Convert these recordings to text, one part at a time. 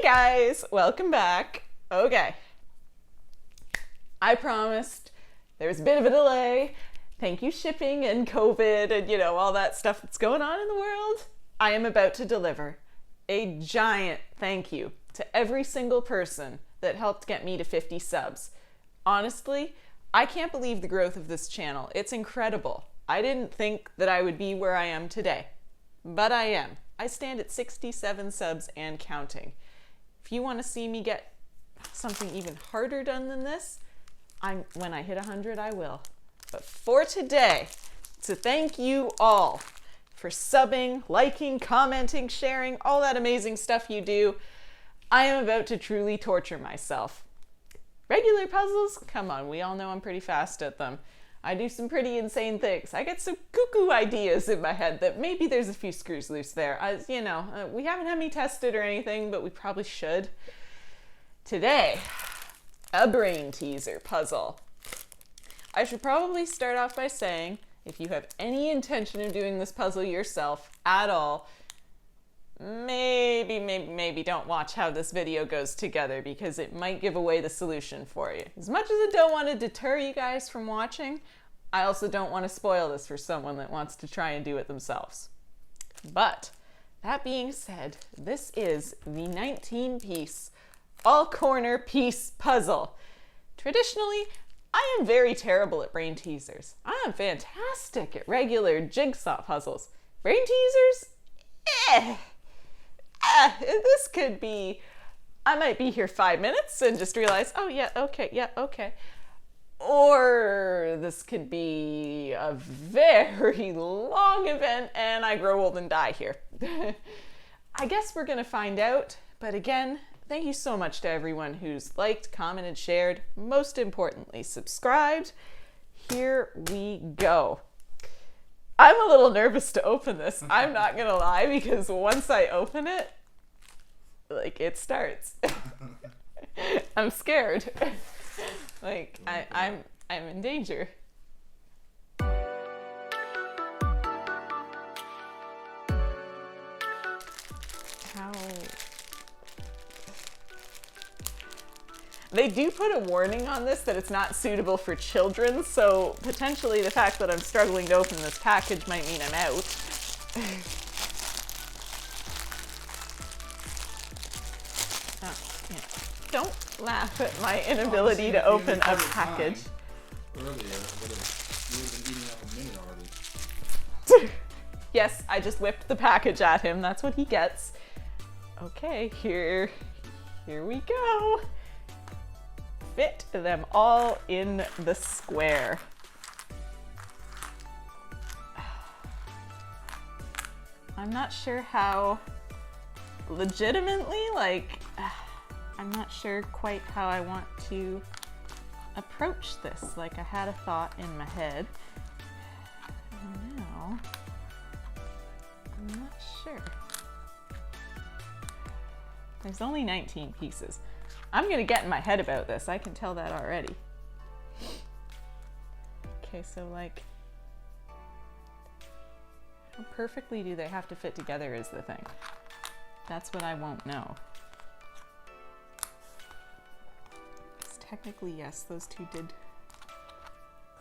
guys, welcome back. Okay, I promised there was a bit of a delay. Thank you shipping and COVID and all that stuff that's going on in the world. I am about to deliver a giant thank you to every single person that helped get me to 50 subs. Honestly, I can't believe the growth of this channel. It's incredible. I didn't think that I would be where I am today, but I am. I stand at 67 subs and counting. If you want to see me get something even harder done than this, when I hit 100, I will. But for today, to thank you all for subbing, liking, commenting, sharing, all that amazing stuff you do, I am about to truly torture myself. Regular puzzles? Come on, we all know I'm pretty fast at them. I do some pretty insane things. I get some cuckoo ideas in my head that maybe there's a few screws loose there. We haven't had me tested or anything, but we probably should. Today, a brain teaser puzzle. I should probably start off by saying, if you have any intention of doing this puzzle yourself at all, maybe don't watch how this video goes together because it might give away the solution for you. As much as I don't want to deter you guys from watching, I also don't want to spoil this for someone that wants to try and do it themselves. But that being said, this is the 19-piece all-corner piece puzzle. Traditionally, I am very terrible at brain teasers. I am fantastic at regular jigsaw puzzles. Brain teasers? This could be, I might be here 5 minutes and just realize, oh yeah, okay. Or this could be a very long event and I grow old and die here. I guess we're gonna find out, but again, thank you so much to everyone who's liked, commented, shared, most importantly, subscribed. Here we go. I'm a little nervous to open this. I'm not gonna lie, because once I open it, it starts. I'm scared. I'm in danger. They do put a warning on this that it's not suitable for children, so potentially the fact that I'm struggling to open this package might mean I'm out. Don't laugh at my inability to open a package. Earlier, but you've been eating up a minute already. Yes, I just whipped the package at him. That's what he gets. Okay, here we go. Fit them all in the square. I'm not sure how legitimately, I'm not sure quite how I want to approach this. I had a thought in my head. And now, I'm not sure. There's only 19 pieces. I'm gonna get in my head about this. I can tell that already. Okay, so how perfectly do they have to fit together is the thing. That's what I won't know. Technically, yes, those two did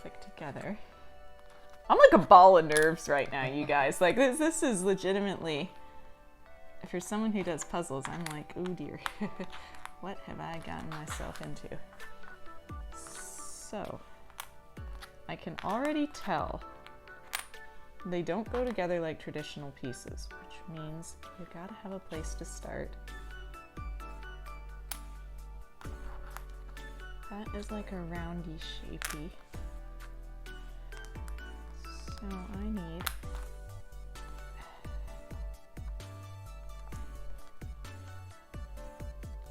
click together. I'm like a ball of nerves right now, you guys. This is legitimately, for someone who does puzzles, I'm like, oh dear. What have I gotten myself into? So, I can already tell they don't go together like traditional pieces, which means you gotta have a place to start. That is like a roundy shapey. So I need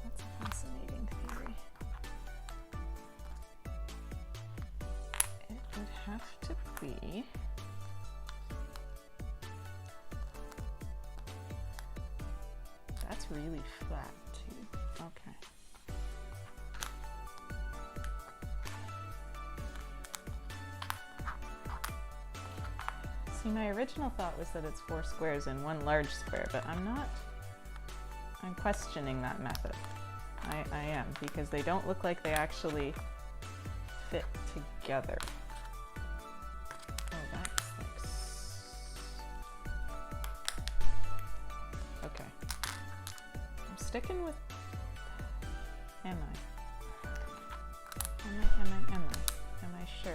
that's a fascinating theory. It would have to be that's really flat too. Okay. See, my original thought was that it's 4 squares in one large square, but I'm not I'm questioning that method. I am, because they don't look like they actually fit together. Oh, that looks... Okay. I'm sticking with... Am I? Am I sure?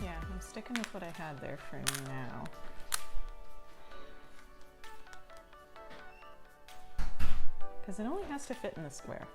Yeah, I'm sticking with what I had there for now. Because it only has to fit in the square.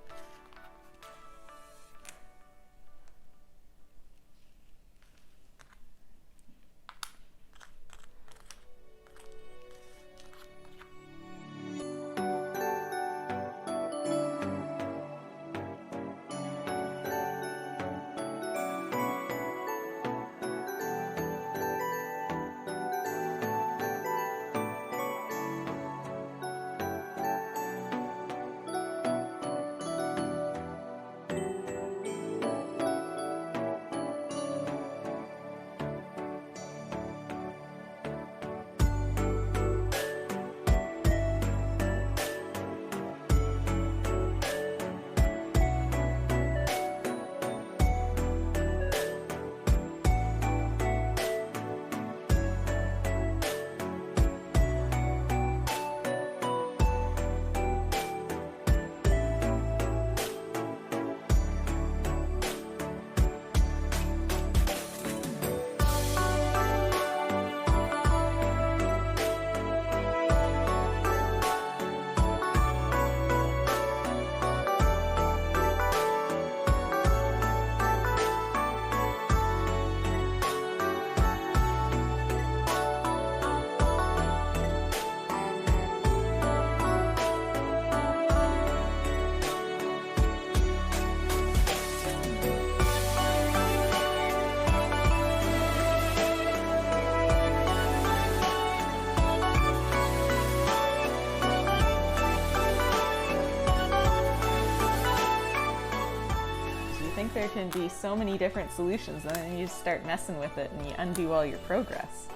There can be so many different solutions, and then you just start messing with it and you undo all your progress.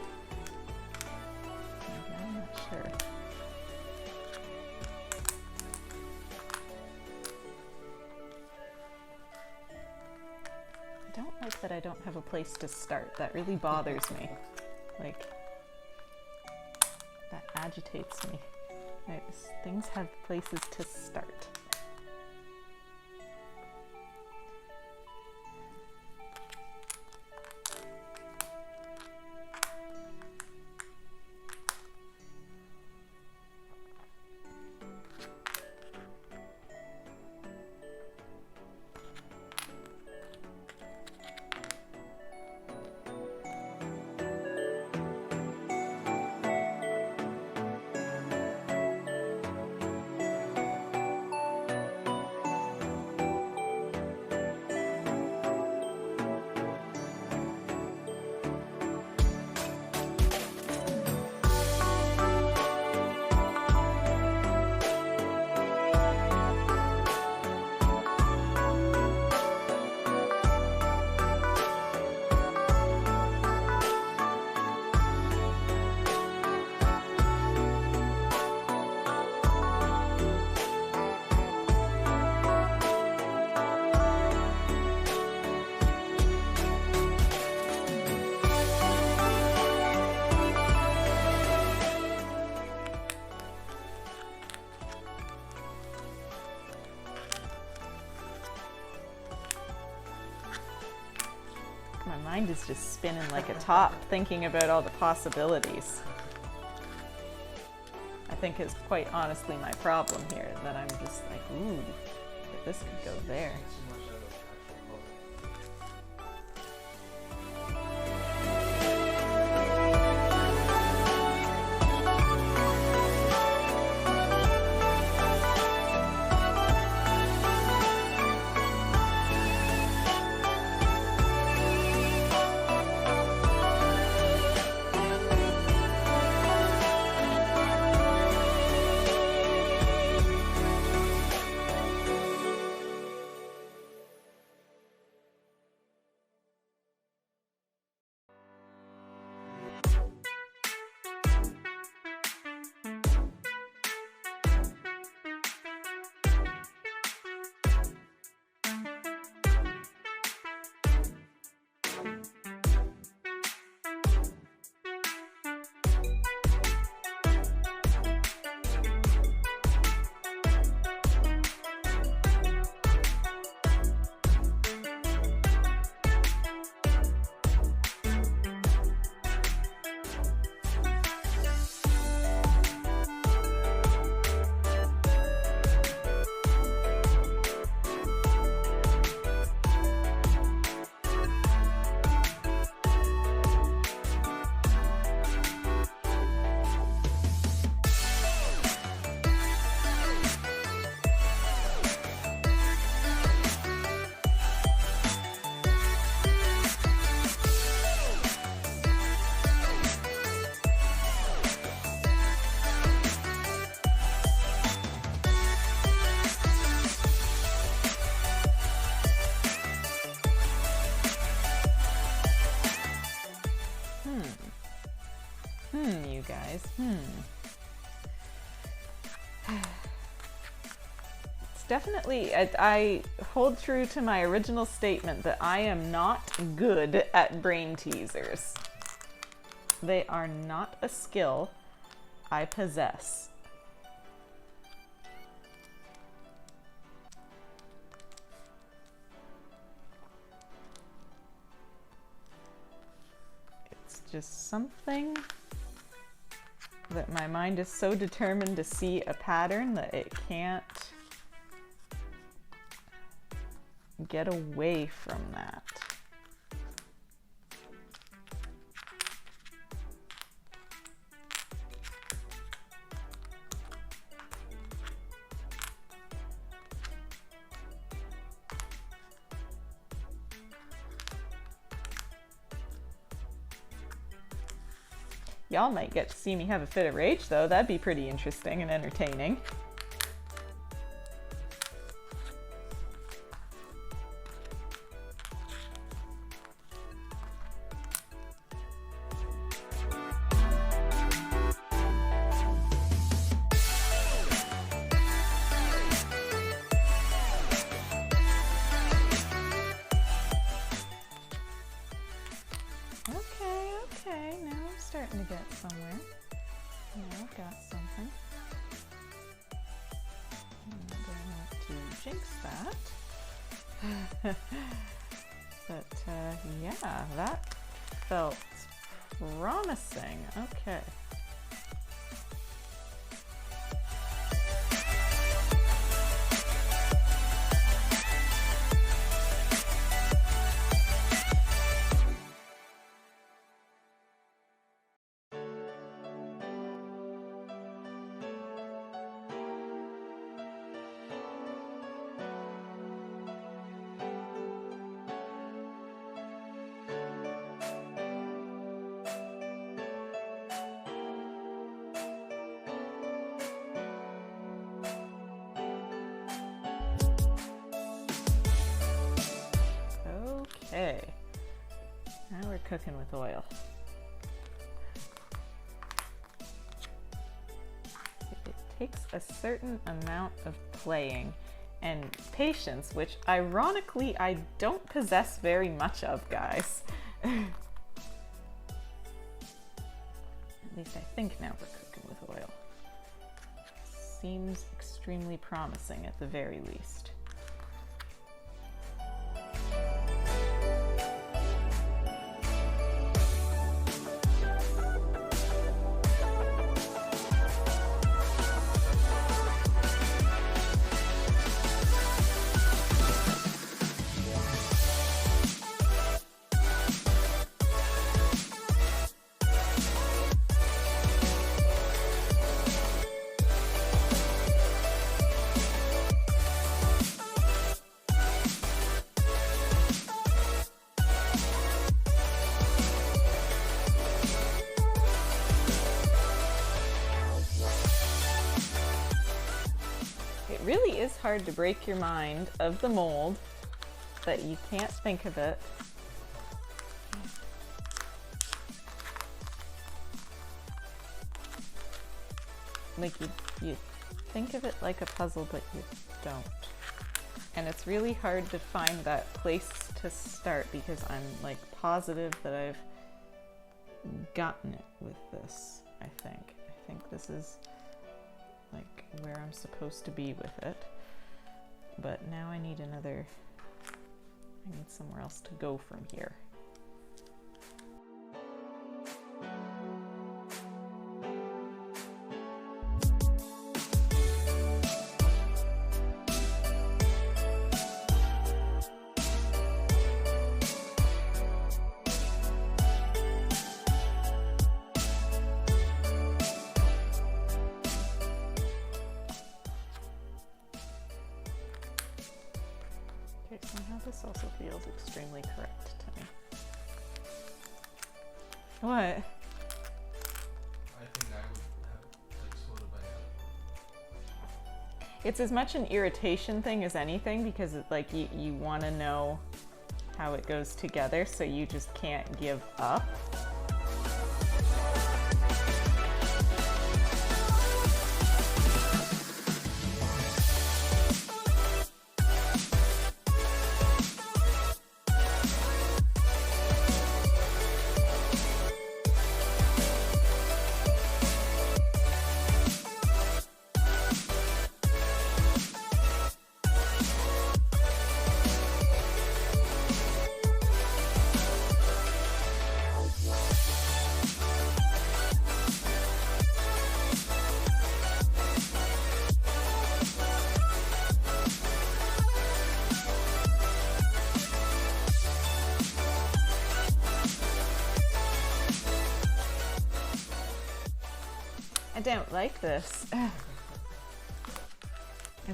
I'm not sure. I don't like that I don't have a place to start. That really bothers me. Like, that agitates me. Things have places to start. My mind is just spinning like a top, thinking about all the possibilities. I think is quite honestly my problem here, that I'm just like, ooh, but this could go there. You guys. It's definitely, I hold true to my original statement that I am not good at brain teasers. They are not a skill I possess. It's just something that my mind is so determined to see a pattern that it can't get away from that. Y'all might get to see me have a fit of rage, though. That'd be pretty interesting and entertaining. Okay, now I'm starting to get somewhere. Now I've got something. I'm going to jinx that. But yeah, that felt promising. Okay. Okay, now we're cooking with oil. It takes a certain amount of playing and patience, which ironically I don't possess very much of, guys. At least I think now we're cooking with oil. Seems extremely promising at the very least. It really is hard to break your mind of the mold, but you can't think of it. Like you think of it like a puzzle, but you don't. And it's really hard to find that place to start because I'm like positive that I've gotten it with this, I think. I think this is like where I'm supposed to be with it. But now I need somewhere else to go from here. Okay, somehow this also feels extremely correct to me. What? I think I would have like slowed it by now. It's as much an irritation thing as anything because it, like you want to know how it goes together, so you just can't give up. I don't like this. I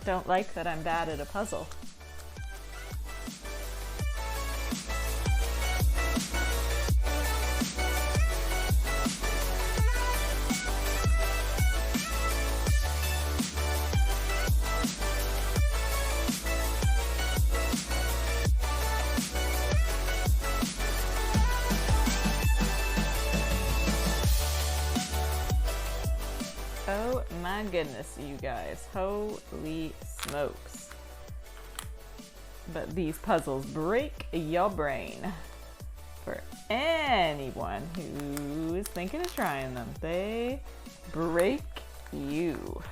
don't like that I'm bad at a puzzle. Oh my goodness, you guys. Holy smokes. But these puzzles break your brain. For anyone who's thinking of trying them, they break you.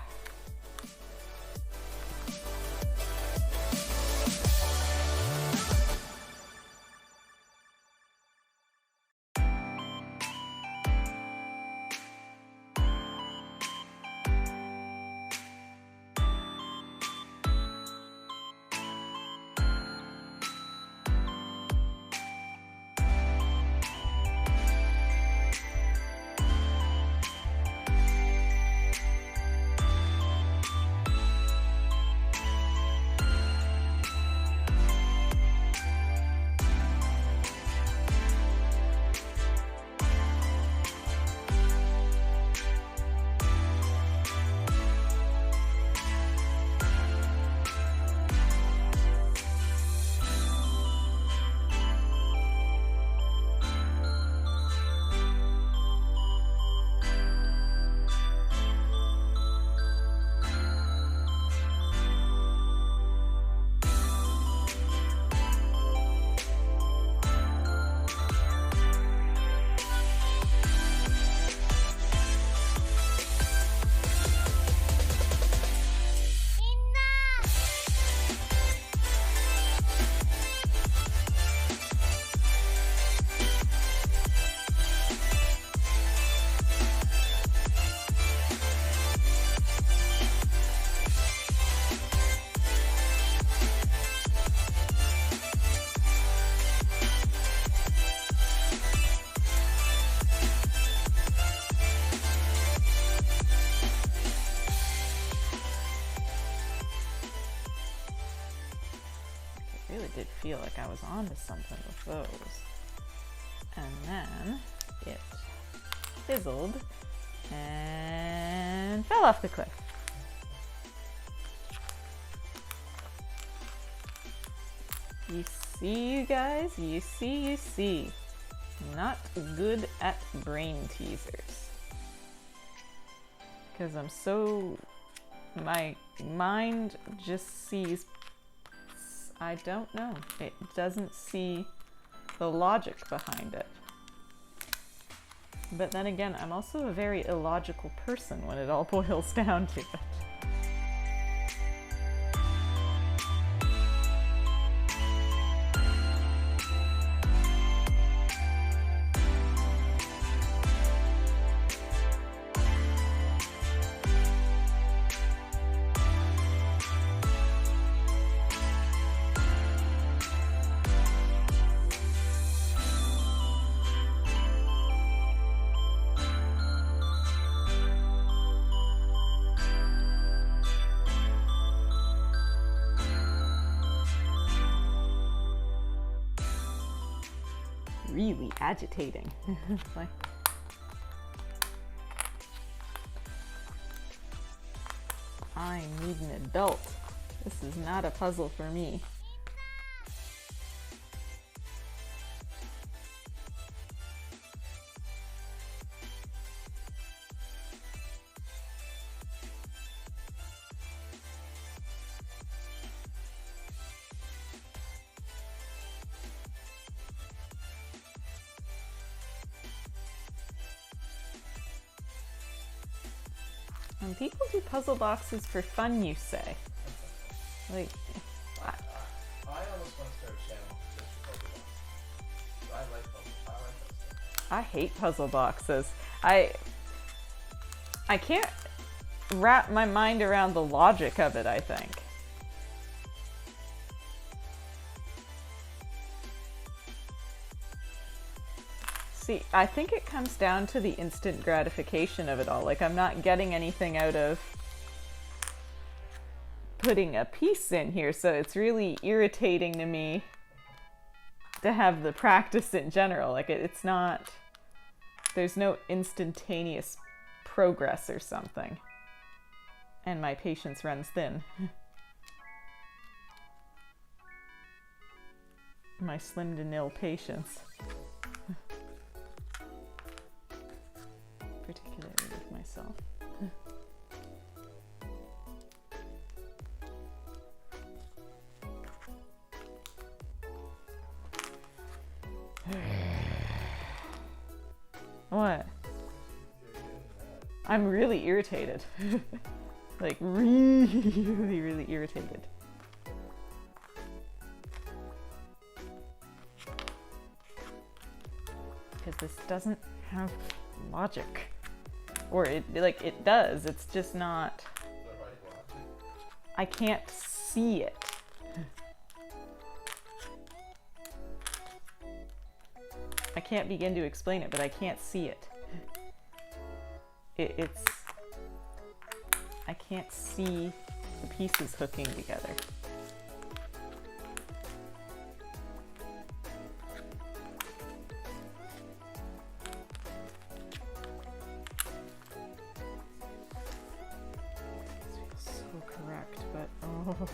Really did feel like I was onto something with those. And then it fizzled and fell off the cliff. You see, you guys? You see. Not good at brain teasers. Because my mind just sees I don't know. It doesn't see the logic behind it. But then again, I'm also a very illogical person when it all boils down to it. Really agitating. Like, I need an adult. This is not a puzzle for me. When people do puzzle boxes for fun, you say. Like, I almost want to start a channel just for puzzle boxes. I like puzzles. I like that stuff. I hate puzzle boxes. I can't wrap my mind around the logic of it, I think. See, I think it comes down to the instant gratification of it all. Like, I'm not getting anything out of putting a piece in here, so it's really irritating to me to have the practice in general. Like, it's not, there's no instantaneous progress or something. And my patience runs thin. My slim to nil patience. Particularly with myself. What? I'm really irritated. Like, really irritated. Because this doesn't have logic. Or it does, it's just not, I can't see it. I can't begin to explain it, but I can't see it. It's, I can't see the pieces hooking together. Oh.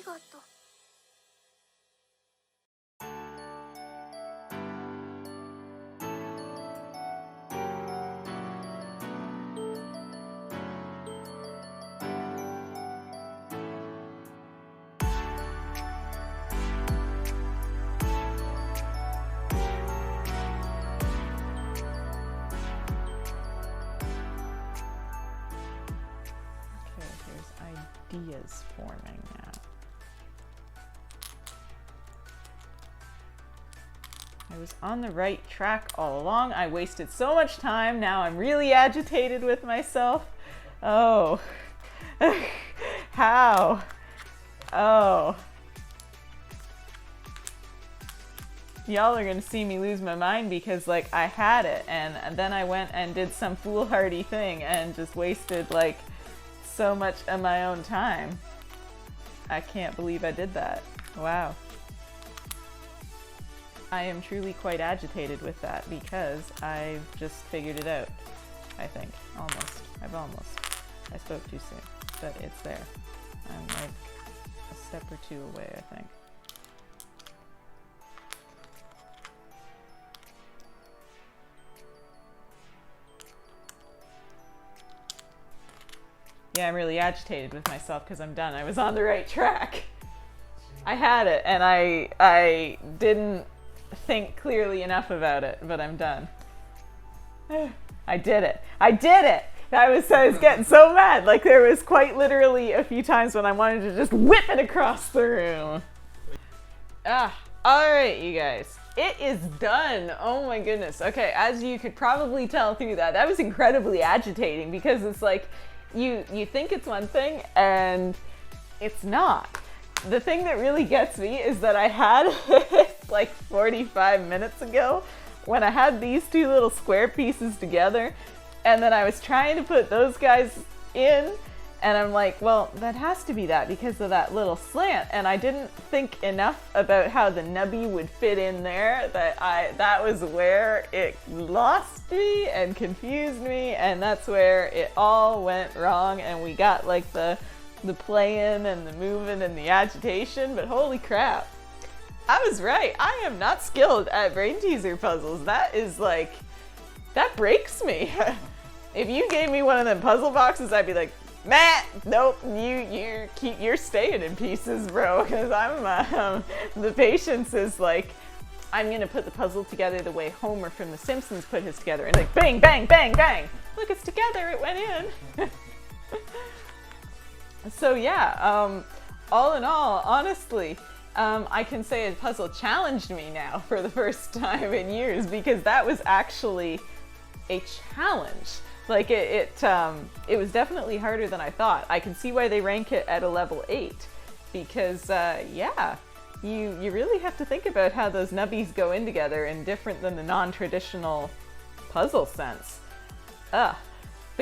りがとう。Ideas forming now. I was on the right track all along. I wasted so much time. Now I'm really agitated with myself. Oh. How? Oh. Y'all are gonna see me lose my mind because like I had it and then I went and did some foolhardy thing and just wasted like so much of my own time. I can't believe I did that. Wow. I am truly quite agitated with that because I've just figured it out. I think. Almost. I spoke too soon. But it's there. I'm like a step or two away, I think. Yeah, I'm really agitated with myself because I'm done. I was on the right track. I had it and I didn't think clearly enough about it, but I'm done. I did it. I did it! I was getting so mad. Like there was quite literally a few times when I wanted to just whip it across the room. Alright, you guys. It is done. Oh my goodness. Okay, as you could probably tell through that, that was incredibly agitating because it's like, you think it's one thing and it's not. The thing that really gets me is that I had it like 45 minutes ago when I had these two little square pieces together and then I was trying to put those guys in and I'm like, well, that has to be that because of that little slant, and I didn't think enough about how the nubby would fit in there that was where it lost me and confused me, and that's where it all went wrong and we got like the playing and the moving and the agitation, but holy crap. I was right. I am not skilled at brain teaser puzzles. That is like, that breaks me. If you gave me one of them puzzle boxes, I'd be like, Matt, nope, you're staying in pieces, bro, because I'm, the patience is like, I'm gonna put the puzzle together the way Homer from The Simpsons put his together, and like, bang, bang, bang, bang, look, it's together, it went in. So yeah, all in all, honestly, I can say a puzzle challenged me now for the first time in years because that was actually a challenge. Like it was definitely harder than I thought. I can see why they rank it at a level 8 because yeah, you really have to think about how those nubbies go in together and different than the non-traditional puzzle sense. But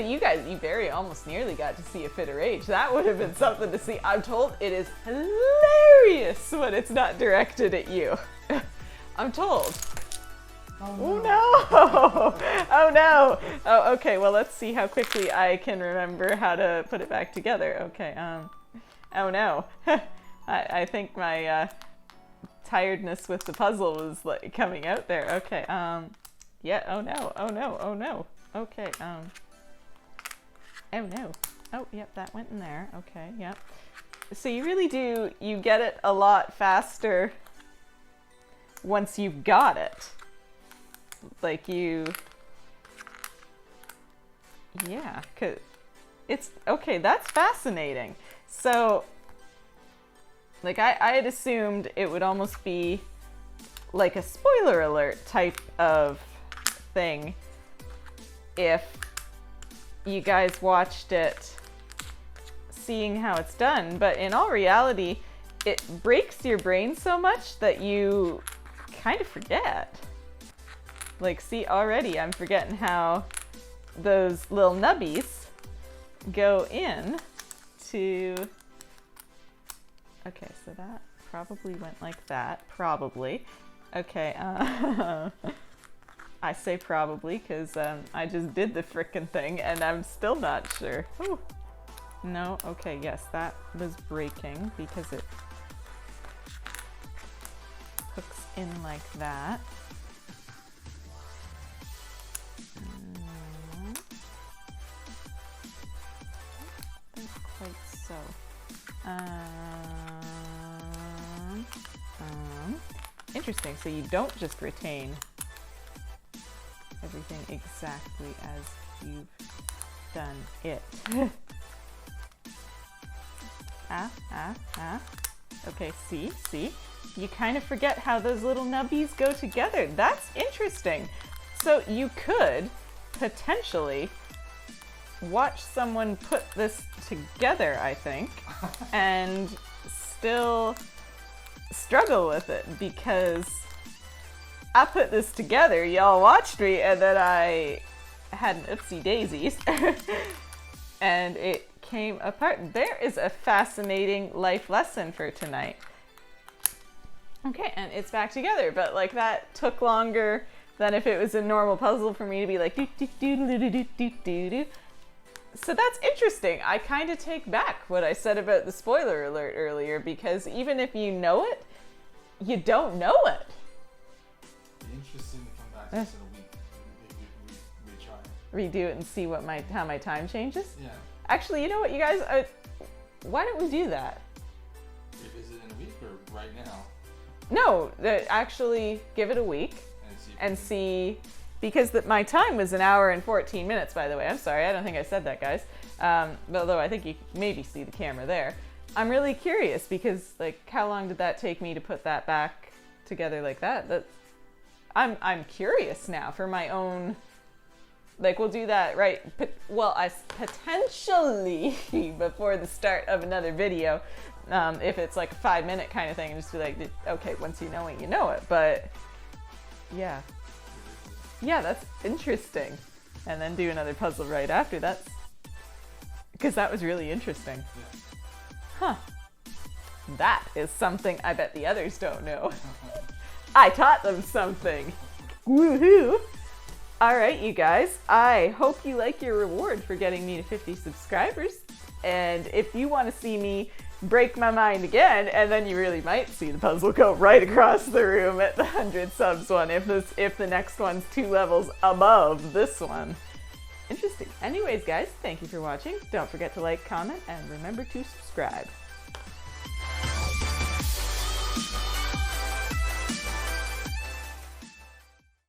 you guys, you very almost nearly got to see a fit of rage. That would have been something to see. I'm told it is hilarious when it's not directed at you. I'm told. Oh no! Oh no! Oh, okay, well let's see how quickly I can remember how to put it back together. Okay, oh no. I think my tiredness with the puzzle was like coming out there. Okay, yeah, oh no, oh no, oh no. Okay, oh no. Oh, yep, that went in there. Okay, yep. So you really do, you get it a lot faster once you've got it. Like you, yeah, 'cause it's, okay, that's fascinating. So, like I had assumed it would almost be like a spoiler alert type of thing if you guys watched it seeing how it's done, but in all reality, it breaks your brain so much that you kind of forget. Like, see, already I'm forgetting how those little nubbies go in to... Okay, so that probably went like that, probably. Okay, I say probably because I just did the frickin' thing and I'm still not sure. Ooh. No, okay, yes, that was breaking because it hooks in like that. Not quite so. Interesting, so you don't just retain everything exactly as you've done it. Okay, see? You kind of forget how those little nubbies go together. That's interesting. So you could potentially watch someone put this together, I think, and still struggle with it, because I put this together, y'all watched me, and then I had an oopsie daisies and it came apart. There is a fascinating life lesson for tonight. Okay, and it's back together, but like that took longer than if it was a normal puzzle for me to be like do do do do do do do do. So that's interesting. I kind of take back what I said about the spoiler alert earlier, because even if you know it, you don't know it. It'd be interesting to come back to this in a week. Retry. Redo it and see what how my time changes? Yeah. Actually, you know what, you guys? Why don't we do that? Revisit in a week or right now? No, actually give it a week and see, because my time was 1 hour and 14 minutes, by the way. I'm sorry, I don't think I said that, guys. Although I think you maybe see the camera there. I'm really curious, because like, how long did that take me to put that back together like that? I'm curious now for my own. Like, we'll do that, right? Well, potentially before the start of another video, if it's like a 5-minute kind of thing, and just be like, okay, once you know it, you know it. But yeah, that's interesting. And then do another puzzle right after. Because that was really interesting. Yeah. Huh. That is something I bet the others don't know. I taught them something. Woohoo! Alright, you guys, I hope you like your reward for getting me to 50 subscribers. And if you want to see me break my mind again, and then you really might see the puzzle go right across the room at the 100 subs one, if the next one's 2 levels above this one. Interesting. Anyways, guys, thank you for watching. Don't forget to like, comment, and remember to subscribe.